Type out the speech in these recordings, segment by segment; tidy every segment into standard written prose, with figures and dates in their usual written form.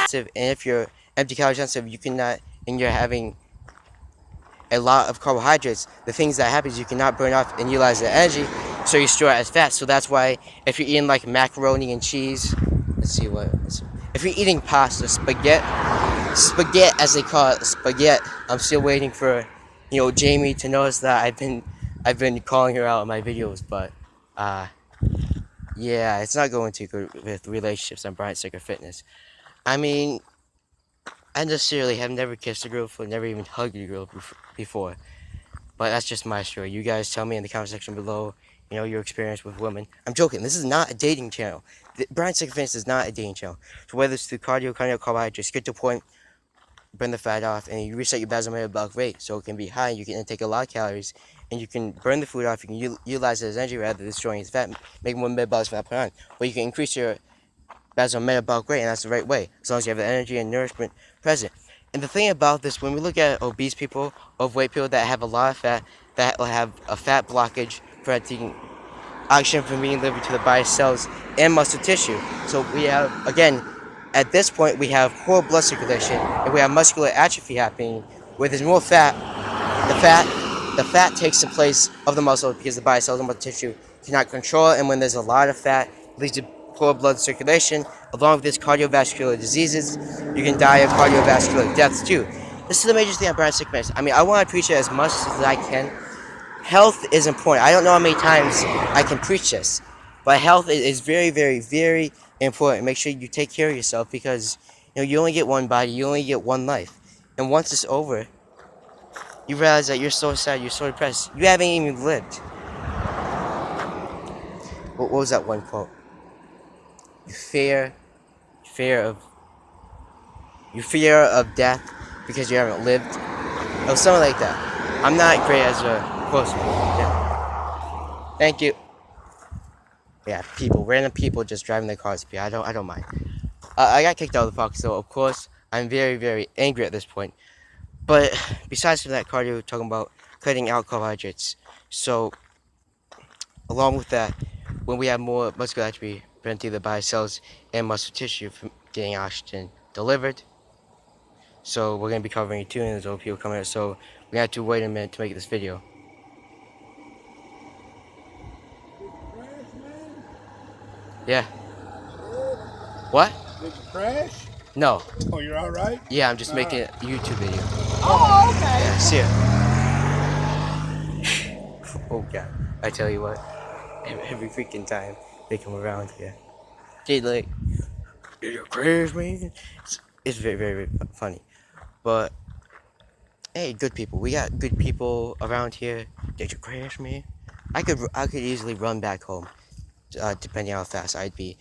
sensitive, and if you're empty calorie sensitive, you cannot, and you're having a lot of carbohydrates, the things that happen is you cannot burn off and utilize the energy, so you store it as fat. So that's why if you're eating like macaroni and cheese, if you're eating pasta, spaghetti as they call it, spaghetti. I'm still waiting for, Jamie to notice that I've been calling her out in my videos, but yeah, it's not going too good with relationships on Brian Sicker Fitness. I mean, I necessarily have never kissed a girl before, never even hugged a girl before. But that's just my story. You guys tell me in the comment section below, your experience with women. I'm joking. This is not a dating channel. Brian Sick Fitness is not a dating channel. So whether it's through cardio, carbohydrates, get to a point, burn the fat off, and you reset your basal metabolic rate so it can be high. You can take a lot of calories, and you can burn the food off. You can utilize it as energy rather than destroying its fat, make more metabolic fat put on. But you can increase your basal metabolic rate, and that's the right way, as long as you have the energy and nourishment present. And the thing about this, when we look at obese people, overweight people that have a lot of fat, that will have a fat blockage preventing oxygen from being delivered to the body cells and muscle tissue. So we have, again, at this point, we have poor blood circulation, and we have muscular atrophy happening, where there's more fat. The fat takes the place of the muscle because the body cells and muscle tissue cannot control it, and when there's a lot of fat, it leads to poor blood circulation. Along with this, cardiovascular diseases, you can die of cardiovascular deaths too. This is the major thing on Brian Sick Fitness. I mean, I want to preach it as much as I can. Health is important. I don't know how many times I can preach this, but health is very, very, very important. Make sure you take care of yourself, because you only get one body, you only get one life, and once it's over, you realize that you're so sad, you're so depressed, you haven't even lived. What was that one quote? You fear of death because you haven't lived. Or something like that. I'm not great as a quote. Yeah. Thank you. Yeah, random people just driving their cars. I don't mind. I got kicked out of the park, so of course I'm very, very angry at this point. But besides from that, cardio, talking about cutting out carbohydrates. So along with that, when we have more muscular atrophy, preventing the body cells and muscle tissue from getting oxygen delivered. So we're going to be covering it too, and there's other people coming out, so we're going to have to wait a minute to make this video. Yeah. What? Did you crash? No. Oh, you're all right? Yeah, I'm just making a YouTube video. Oh, okay. Yeah, see ya. Oh, God. I tell you what, every freaking time they come around here, they like, did you crash, man? It's very, very, very funny. But hey, good people. We got good people around here. Did you crash, man? I could easily run back home, depending on how fast I'd be.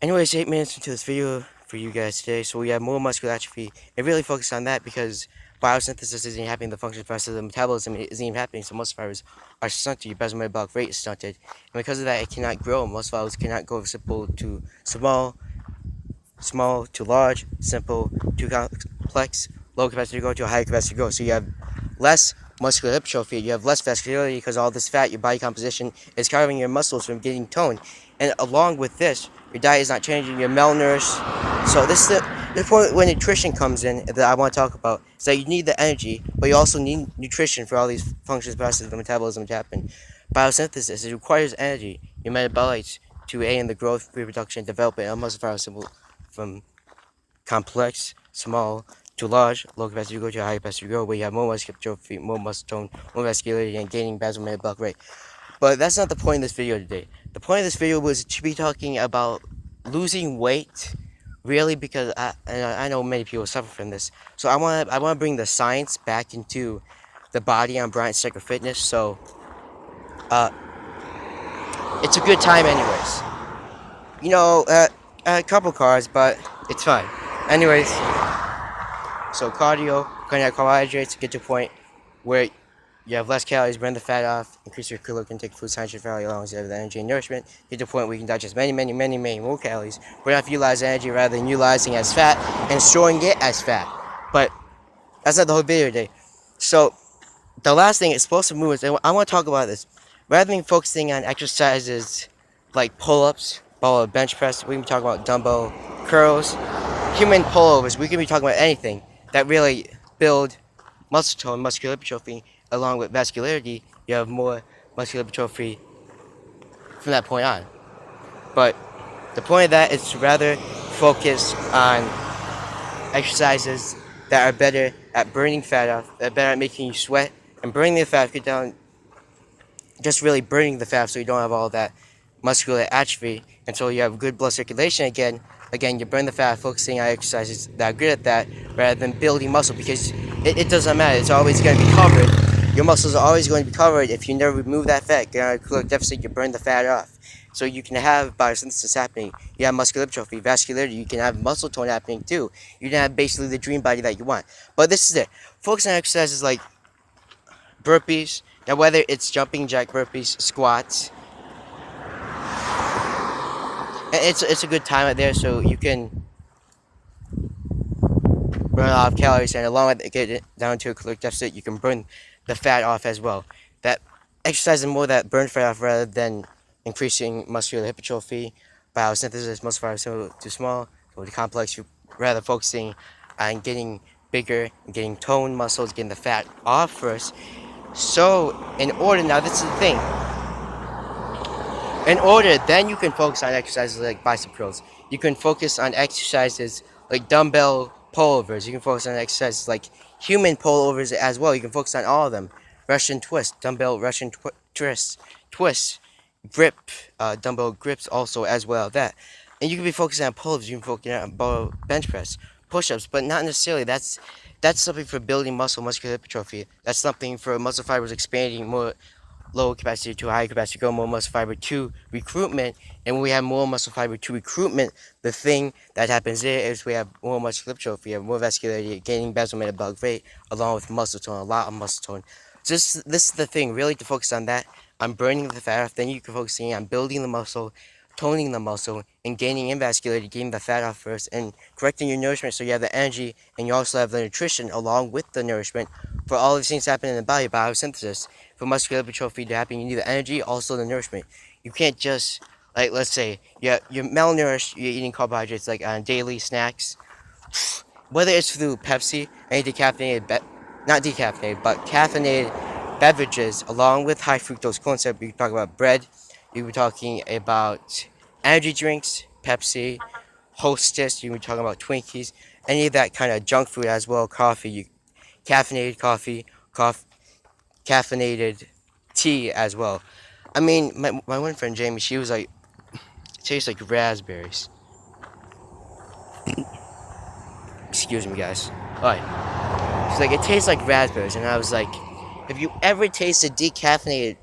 Anyways, 8 minutes into this video for you guys today. So we have more muscular atrophy, and really focus on that because biosynthesis isn't happening. The function process of the metabolism isn't even happening. So muscle fibers are stunted. Your basal metabolic rate is stunted, and because of that, it cannot grow. Muscle fibers cannot go simple to small to large, simple to complex, low capacity growth to high capacity growth. So you have less muscular hypertrophy, you have less vascularity because all this fat, your body composition is covering your muscles from getting toned. And along with this, your diet is not changing, you're malnourished. So this is the point where nutrition comes in that I want to talk about. Is that you need the energy, but you also need nutrition for all these functions, processes, the metabolism to happen. Biosynthesis, it requires energy, your metabolites, to aid in the growth, reproduction, and development of muscle fibers from complex, small to large, low capacity growth to high capacity growth, where you have more muscular hypertrophy, more muscle tone, more vascularity, and gaining basal metabolic rate. But that's not the point of this video today. The point of this video was to be talking about losing weight, really, because I know many people suffer from this. So I want to bring the science back into the body on Brian Sicker Fitness. So it's a good time, anyways. A couple cars, but it's fine. Anyways, so carbohydrates, get to a point where you have less calories, burn the fat off, increase your caloric intake, food science, value along with the energy and nourishment, get to a point where you can digest many more calories. We're not utilizing energy rather than utilizing as fat and storing it as fat. But that's not the whole video today. So the last thing, explosive movements, I want to talk about this. Rather than focusing on exercises like pull-ups, bench press, we can talk about dumbbell curls. human pullovers. We can be talking about anything that really build muscle tone, muscular hypertrophy, along with vascularity. You have more muscular hypertrophy from that point on. But the point of that is to rather focus on exercises that are better at burning fat off, that are better at making you sweat and burning the fat, get down, just really burning the fat so you don't have all that muscular atrophy until you have good blood circulation again. Again, you burn the fat, focusing on exercises that are good at that rather than building muscle because it doesn't matter. It's always going to be covered. Your muscles are always going to be covered if you never remove that fat. You're on a caloric deficit, you burn the fat off. So you can have biosynthesis happening. You have muscular hypertrophy, vascularity. You can have muscle tone happening too. You can have basically the dream body that you want. But this is it. Focus on exercises like burpees. Now, whether it's jumping jack burpees, squats, it's a good time out there so you can burn off calories, and along with get it down to a caloric deficit, you can burn the fat off as well. That exercise is more that burn fat off rather than increasing muscular hypertrophy, biosynthesis, muscle fibers so too small, so the complex. You rather focusing on getting bigger, getting toned muscles, getting the fat off first. So in order, now this is the thing. In order, then you can focus on exercises like bicep curls. You can focus on exercises like dumbbell pullovers. You can focus on exercises like human pullovers as well. You can focus on all of them. Russian twist, dumbbell Russian twist, grip, dumbbell grips also as well. That, and you can be focusing on pullovers. You can focus on bench press, push-ups, but not necessarily. That's something for building muscle, muscular hypertrophy. That's something for muscle fibers expanding more low capacity to high capacity, go more muscle fiber to recruitment. And when we have more muscle fiber to recruitment, the thing that happens there is we have more muscular hypertrophy, we have more vascularity, gaining basal metabolic rate, along with muscle tone, a lot of muscle tone. So this is the thing, really to focus on that, on burning the fat off. Then you can focus on building the muscle, toning the muscle, and gaining in vascularity, getting the fat off first, and correcting your nourishment so you have the energy, and you also have the nutrition along with the nourishment for all these things happening in the body, biosynthesis. For muscular hypertrophy to happen, you need the energy, also the nourishment. You can't just, like, let's say, you're malnourished, you're eating carbohydrates, like, on daily snacks. Whether it's through Pepsi, any decaffeinated, not decaffeinated, but caffeinated beverages, along with high fructose corn syrup. You can talk about bread, you can be talking about energy drinks, Pepsi, Hostess, you can be talking about Twinkies, any of that kind of junk food as well, coffee, caffeinated coffee, caffeinated tea as well. I mean, my one friend Jamie, she was like, it tastes like raspberries. Excuse me, guys. Alright. She's like, it tastes like raspberries. And I was like, have you ever tasted decaffeinated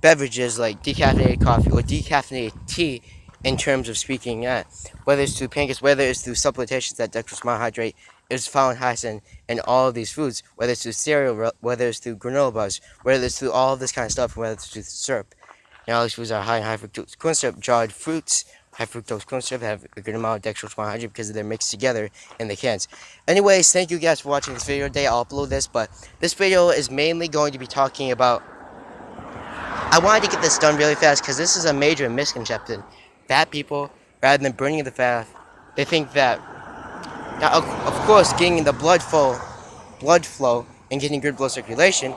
beverages like decaffeinated coffee or decaffeinated tea in terms of speaking that? Whether it's through pancakes, whether it's through supplementations that dextrose monohydrate is found highest in all of these foods, whether it's through cereal, whether it's through granola bars, whether it's through all of this kind of stuff, whether it's through syrup. And all these foods are high in high fructose corn syrup. Dried fruits, high fructose corn syrup, have a good amount of dextrose monohydrate because they're mixed together in the cans. Anyways, thank you guys for watching this video today. I'll upload this, but this video is mainly going to be talking about, I wanted to get this done really fast because this is a major misconception. Fat people, rather than burning the fat, they think that, now, of course, getting the blood flow, and getting good blood circulation,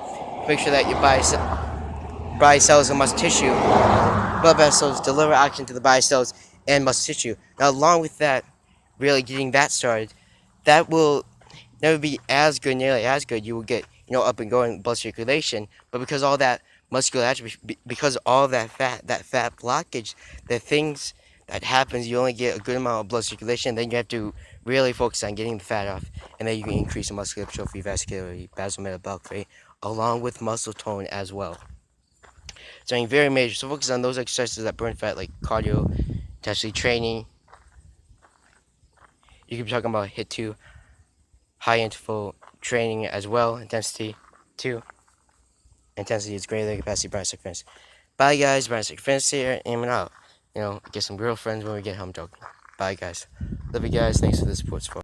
make sure that your body cells and muscle tissue, blood vessels deliver oxygen to the body cells and muscle tissue. Now, along with that, really getting that started, that will never be as good, nearly as good. You will get, up and going blood circulation, but because all that muscular atrophy, because all that fat blockage, the things that happens, you only get a good amount of blood circulation, then you have to really focus on getting the fat off, and then you can increase the muscular hypertrophy, vascularity, basal metabolic rate, along with muscle tone as well. So very major. So focus on those exercises that burn fat, like cardio, intensity training. You could be talking about HIIT 2, high interval training as well, intensity 2. Intensity is greater than capacity, Brian Sick Fitness. Bye guys, Brian Sick Fitness here, and out. Get some girlfriends when we get home joking. Bye guys. Love you guys, thanks for the support.